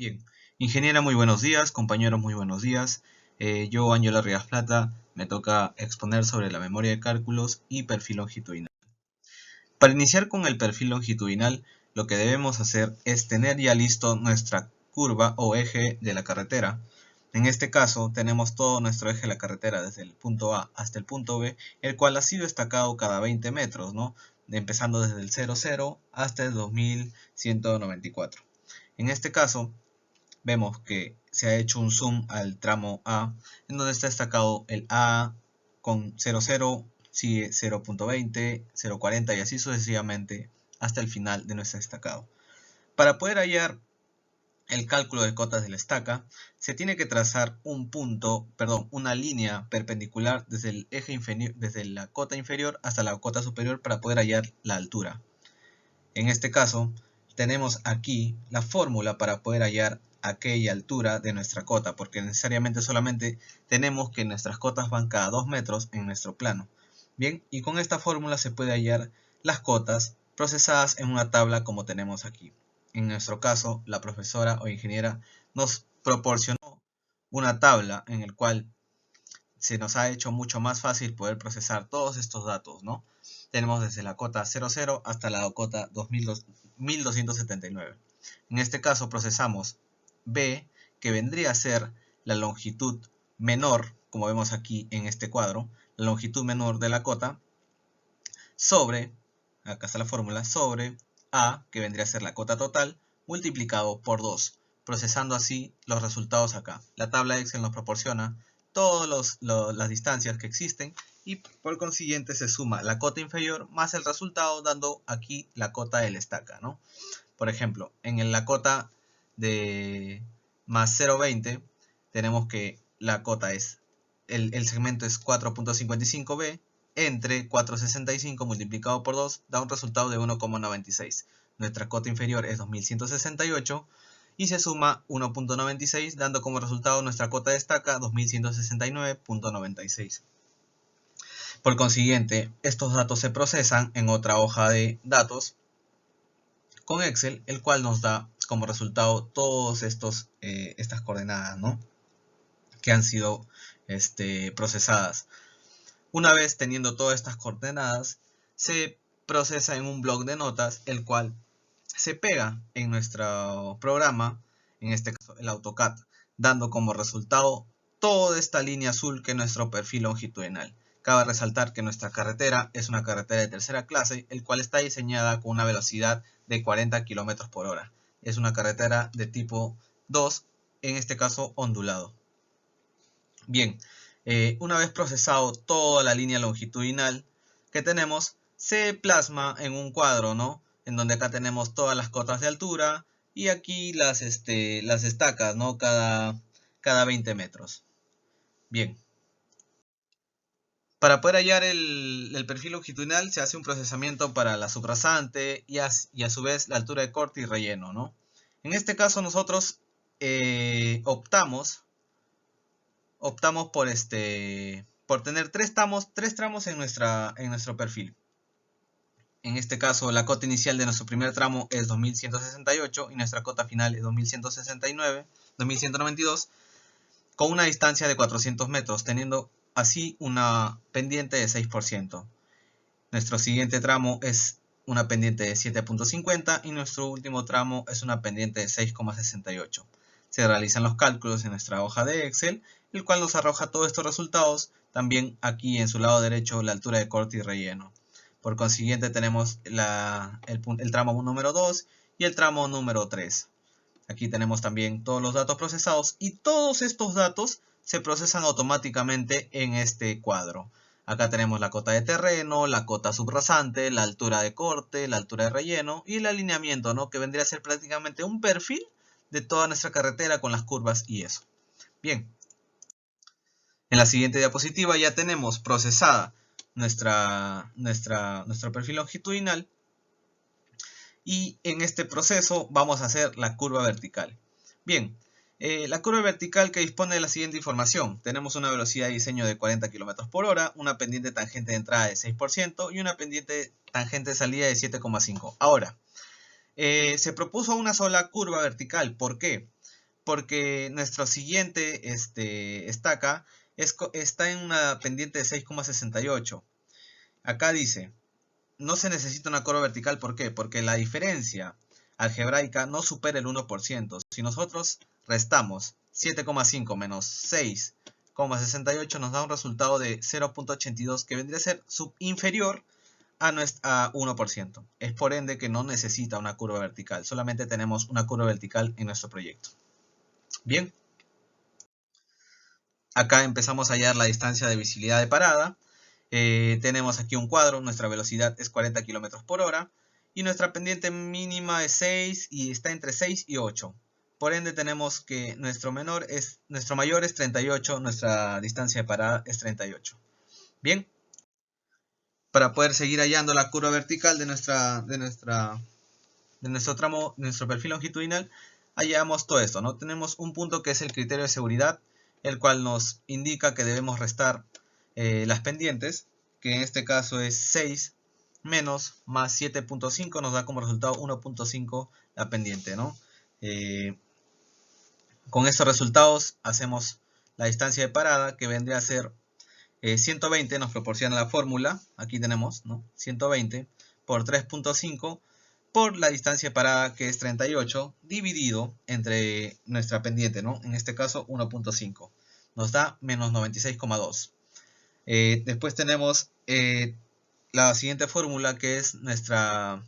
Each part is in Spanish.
Bien, ingeniera, muy buenos días, compañeros, muy buenos días. Yo, Ángelo Rivas Plata, me toca exponer sobre la memoria de cálculos y perfil longitudinal. Para iniciar con el perfil longitudinal, lo que debemos hacer es tener ya listo nuestra curva o eje de la carretera. En este caso, tenemos todo nuestro eje de la carretera desde el punto A hasta el punto B, el cual ha sido destacado cada 20 metros, ¿no? Empezando desde el 00 hasta el 2194. En este caso, vemos que se ha hecho un zoom al tramo A, en donde está destacado el A con 00, sigue 0.20, 0.40 y así sucesivamente hasta el final de nuestro destacado. Para poder hallar el cálculo de cotas de la estaca, se tiene que trazar una línea perpendicular desde el eje inferior, desde la cota inferior hasta la cota superior para poder hallar la altura. En este caso, tenemos aquí la fórmula para poder hallar aquella altura de nuestra cota, porque necesariamente solamente tenemos que nuestras cotas van cada 2 metros en nuestro plano. Bien, y con esta fórmula se puede hallar las cotas procesadas en una tabla como tenemos aquí. En nuestro caso, la profesora o ingeniera nos proporcionó una tabla en la cual se nos ha hecho mucho más fácil poder procesar todos estos datos, ¿no? Tenemos desde la cota 00 hasta la cota 1279. En este caso procesamos B, que vendría a ser la longitud menor, como vemos aquí en este cuadro, la longitud menor de la cota, sobre, acá está la fórmula, sobre A, que vendría a ser la cota total, multiplicado por 2, procesando así los resultados acá. La tabla Excel nos proporciona todas las distancias que existen y por consiguiente se suma la cota inferior más el resultado, dando aquí la cota de la estaca, ¿no? Por ejemplo, en la cota de más 0.20 tenemos que la cota es, el segmento es 4.55b entre 465 multiplicado por 2 da un resultado de 1,96. Nuestra cota inferior es 2168 y se suma 1.96 dando como resultado nuestra cota de estaca 2169.96. Por consiguiente, estos datos se procesan en otra hoja de datos con Excel, el cual nos da como resultado todas estas coordenadas, ¿no?, que han sido procesadas. Una vez teniendo todas estas coordenadas, se procesa en un bloc de notas, el cual se pega en nuestro programa, en este caso el AutoCAD, dando como resultado toda esta línea azul que es nuestro perfil longitudinal. Cabe resaltar que nuestra carretera es una carretera de tercera clase, el cual está diseñada con una velocidad de 40 km por hora. Es una carretera de tipo 2, en este caso ondulado. Bien, una vez procesado toda la línea longitudinal que tenemos, se plasma en un cuadro, ¿no?, en donde acá tenemos todas las cotas de altura y aquí las estacas, ¿no?, cada 20 metros. Bien. Para poder hallar el perfil longitudinal se hace un procesamiento para la subrasante y a su vez la altura de corte y relleno, ¿no? En este caso nosotros optamos por tener tres tramos en nuestro perfil. En este caso, la cota inicial de nuestro primer tramo es 2168 y nuestra cota final es 2192, con una distancia de 400 metros, teniendo así una pendiente de 6%. Nuestro siguiente tramo es una pendiente de 7.50 y nuestro último tramo es una pendiente de 6,68. Se realizan los cálculos en nuestra hoja de Excel, el cual nos arroja todos estos resultados. También aquí en su lado derecho la altura de corte y relleno. Por consiguiente tenemos el tramo número 2 y el tramo número 3. Aquí tenemos también todos los datos procesados y todos estos datos se procesan automáticamente en este cuadro. Acá tenemos la cota de terreno, la cota subrasante, la altura de corte, la altura de relleno y el alineamiento, ¿no?, que vendría a ser prácticamente un perfil de toda nuestra carretera con las curvas y eso. Bien, en la siguiente diapositiva ya tenemos procesada nuestro perfil longitudinal y en este proceso vamos a hacer la curva vertical. Bien, la curva vertical que dispone de la siguiente información. Tenemos una velocidad de diseño de 40 km por hora, una pendiente tangente de entrada de 6% y una pendiente tangente de salida de 7,5%. Ahora, se propuso una sola curva vertical. ¿Por qué? porque nuestro siguiente estaca está en una pendiente de 6,68. Acá dice, no se necesita una curva vertical, ¿por qué? Porque la diferencia algebraica no supera el 1%. Si nosotros restamos 7,5 menos 6,68 nos da un resultado de 0,82 que vendría a ser inferior a 1%. Es por ende que no necesita una curva vertical, solamente tenemos una curva vertical en nuestro proyecto. Bien, acá empezamos a hallar la distancia de visibilidad de parada. Tenemos aquí un cuadro, nuestra velocidad es 40 km por hora y nuestra pendiente mínima es 6 y está entre 6 y 8. Por ende tenemos que nuestro mayor es 38, nuestra distancia de parada es 38. Bien, para poder seguir hallando la curva vertical de nuestro tramo, de nuestro perfil longitudinal, hallamos todo esto, ¿no? Tenemos un punto que es el criterio de seguridad, el cual nos indica que debemos restar las pendientes, que en este caso es 6 menos más 7.5, nos da como resultado 1.5 la pendiente, ¿no? Con estos resultados hacemos la distancia de parada, que vendría a ser 120, nos proporciona la fórmula, aquí tenemos, ¿no? 120 por 3.5 por la distancia de parada, que es 38, dividido entre nuestra pendiente, ¿no? En este caso 1.5, nos da menos 96,2. Después tenemos la siguiente fórmula, que es nuestra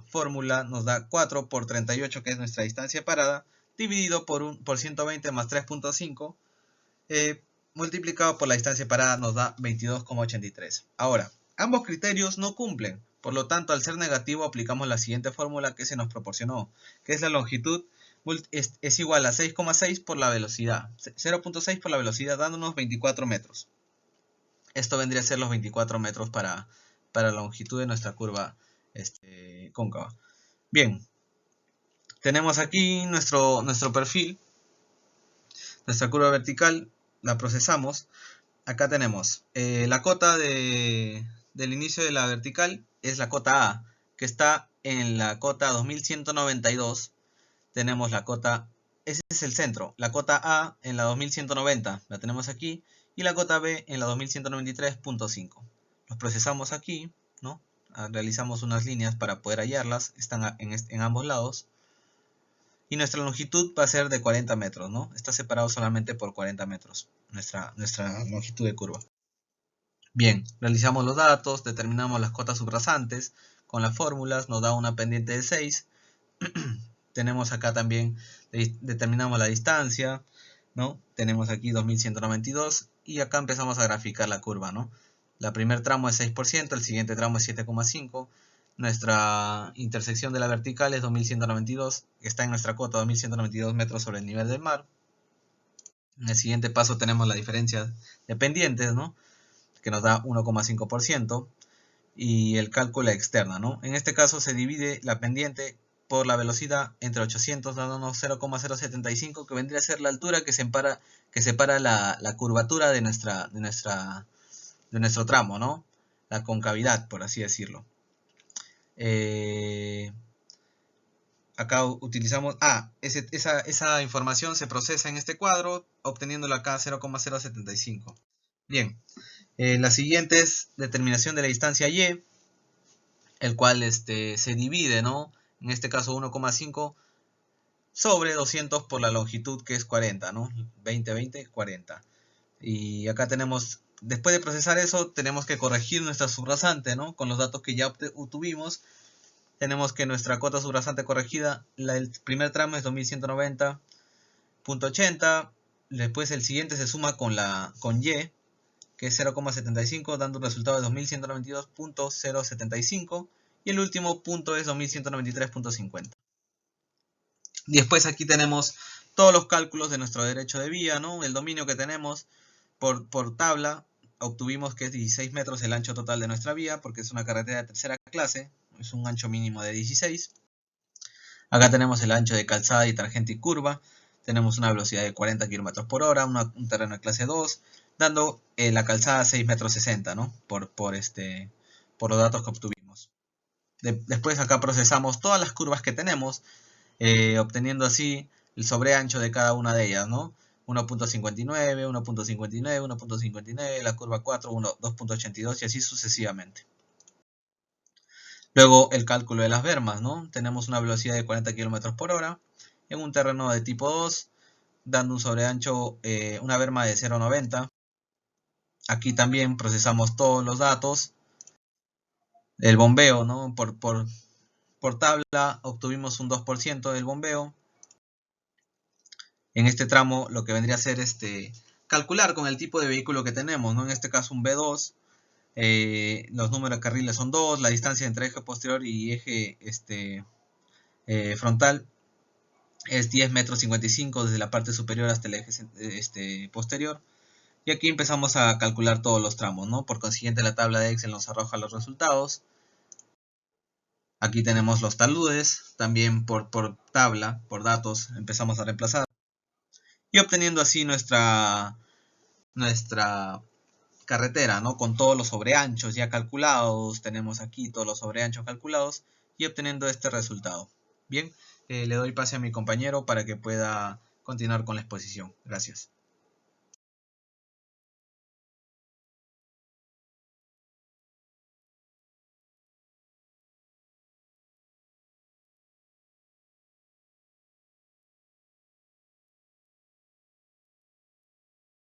fórmula, nos da 4 por 38, que es nuestra distancia de parada, dividido por 120 más 3.5, multiplicado por la distancia de parada nos da 22,83. Ahora, ambos criterios no cumplen, por lo tanto, al ser negativo aplicamos la siguiente fórmula que se nos proporcionó, que es la longitud es igual a 6,6 por la velocidad, 0.6 por la velocidad, dándonos 24 metros. Esto vendría a ser los 24 metros para la longitud de nuestra curva cóncava. Bien, tenemos aquí nuestro perfil, nuestra curva vertical, la procesamos. Acá tenemos la cota del inicio de la vertical, es la cota A, que está en la cota 2192. Tenemos la cota, ese es el centro, la cota A en la 2190, la tenemos aquí, y la cota B en la 2193.5. Los procesamos aquí, ¿no? Realizamos unas líneas para poder hallarlas, están en ambos lados. Y nuestra longitud va a ser de 40 metros, ¿no? Está separado solamente por 40 metros, nuestra longitud de curva. Bien, realizamos los datos, determinamos las cotas subrasantes con las fórmulas, nos da una pendiente de 6. Tenemos acá también, determinamos la distancia, ¿no? Tenemos aquí 2192 y acá empezamos a graficar la curva, ¿no? La primer tramo es 6%, el siguiente tramo es 7,5%. Nuestra intersección de la vertical es 2192, que está en nuestra cota 2192 metros sobre el nivel del mar. En el siguiente paso tenemos la diferencia de pendientes, ¿no? Que nos da 1,5%. Y el cálculo externa, ¿no? En este caso se divide la pendiente por la velocidad entre 800, dándonos 0,075, que vendría a ser la altura que separa la curvatura de nuestro tramo, ¿no? La concavidad, por así decirlo. Acá utilizamos, esa información se procesa en este cuadro, obteniéndolo acá 0,075. Bien, la siguiente es determinación de la distancia y, el cual se divide, ¿no? En este caso 1,5 sobre 200 por la longitud, que es 40, ¿no? 20, 20, 40. Y acá tenemos, después de procesar eso, tenemos que corregir nuestra subrasante, ¿no? Con los datos que ya obtuvimos, tenemos que nuestra cota subrasante corregida, el primer tramo es 2190.80, después el siguiente se suma con Y, que es 0,75, dando un resultado de 2192.075, y el último punto es 2193.50. Después aquí tenemos todos los cálculos de nuestro derecho de vía, ¿no? El dominio que tenemos por tabla, obtuvimos que es 16 metros el ancho total de nuestra vía, porque es una carretera de tercera clase, es un ancho mínimo de 16. Acá tenemos el ancho de calzada y tangente y curva, tenemos una velocidad de 40 km por hora, un terreno de clase 2, dando la calzada 6,60 metros, ¿no? Por los datos que obtuvimos. Después acá procesamos todas las curvas que tenemos, obteniendo así el sobreancho de cada una de ellas, ¿no? 1.59, 1.59, 1.59, la curva 4, 2.82 y así sucesivamente. Luego el cálculo de las bermas, ¿no? Tenemos una velocidad de 40 km por hora en un terreno de tipo 2, dando un sobreancho, una berma de 0.90. Aquí también procesamos todos los datos. El bombeo, ¿no? Por tabla obtuvimos un 2% del bombeo. En este tramo lo que vendría a ser calcular con el tipo de vehículo que tenemos, ¿no? En este caso un B2, los números de carriles son 2, la distancia entre eje posterior y eje frontal es 10 metros 55 desde la parte superior hasta el eje posterior. Y aquí empezamos a calcular todos los tramos, ¿no? Por consiguiente la tabla de Excel nos arroja los resultados. Aquí tenemos los taludes, también por tabla, por datos, empezamos a reemplazar. Y obteniendo así nuestra carretera, ¿no? Con todos los sobreanchos ya calculados, tenemos aquí todos los sobreanchos calculados y obteniendo este resultado. Bien, le doy pase a mi compañero para que pueda continuar con la exposición. Gracias.